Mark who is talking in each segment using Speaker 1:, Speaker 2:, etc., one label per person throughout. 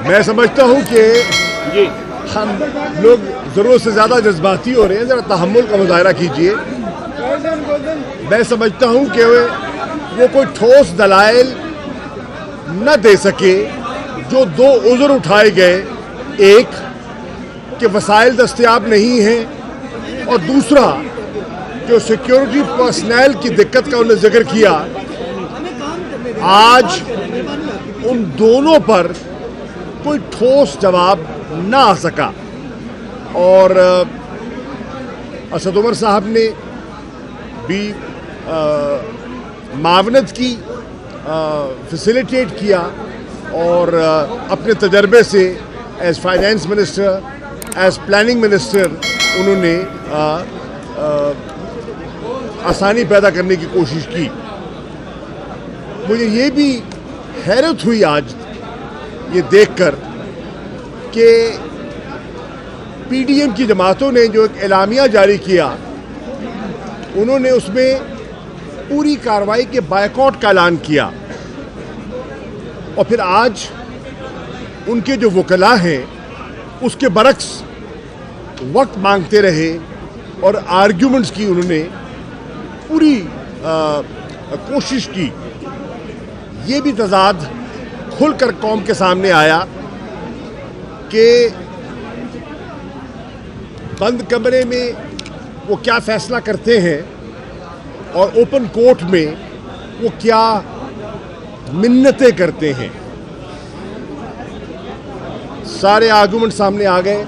Speaker 1: मैं समझता हूं कि हम लोग ज़रूरत से ज़्यादा जज्बाती हो रहे हैं, ज़रा तहम्मुल का मुजाहरा कीजिए। मैं समझता हूं कि वो कोई ठोस दलाइल न दे सके। जो दो उज़्र उठाए गए, एक कि वसाइल दस्तयाब नहीं हैं और दूसरा जो सिक्योरिटी पर्सनल की दिक्कत का उन्होंने जिक्र किया, आज उन दोनों पर कोई ठोस जवाब ना आ सका। और असद उमर साहब ने भी मावनत की, फैसिलिटेट किया और अपने तजर्बे से as finance minister, as planning minister उन्होंने आसानी पैदा करने की कोशिश की। मुझे ये भी हैरत हुई आज ये देखकर कि पीडीएम की जमातों ने जो एक एलामिया जारी किया, उन्होंने उसमें पूरी कार्रवाई के बायकॉट का ऐलान किया और फिर आज उनके जो वकला हैं उसके बरक्स वक्त मांगते रहे और आर्ग्यूमेंट्स की उन्होंने पूरी कोशिश की। ये भी तजाद खुलकर कौम के सामने आया कि बंद कमरे में वो क्या फैसला करते हैं और ओपन कोर्ट में वो क्या मिन्नतें करते हैं। सारे आर्गुमेंट सामने आ गए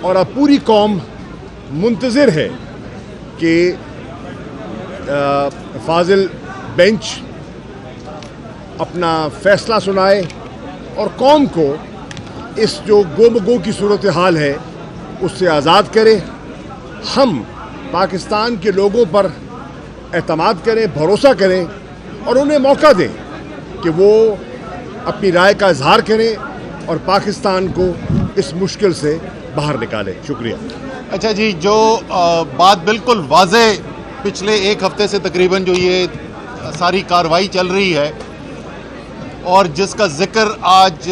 Speaker 1: और अब पूरी कौम मुंतज़िर है कि फाजिल बेंच अपना फैसला सुनाए और कौम को इस जो गोमगो की सूरत हाल है उससे आज़ाद करे। हम पाकिस्तान के लोगों पर एतमाद करें, भरोसा करें और उन्हें मौका दें कि वो अपनी राय का इजहार करें और पाकिस्तान को इस मुश्किल से बाहर निकालें। शुक्रिया।
Speaker 2: अच्छा जी, जो बात बिल्कुल वाज़े पिछले एक हफ्ते से तकरीबन जो ये सारी कार्रवाई चल रही है और जिसका जिक्र आज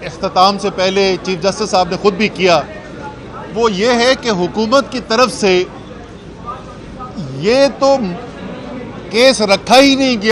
Speaker 2: इख्तिताम से पहले चीफ जस्टिस साहब ने खुद भी किया, वो ये है कि हुकूमत की तरफ से ये तो केस रखा ही नहीं गया।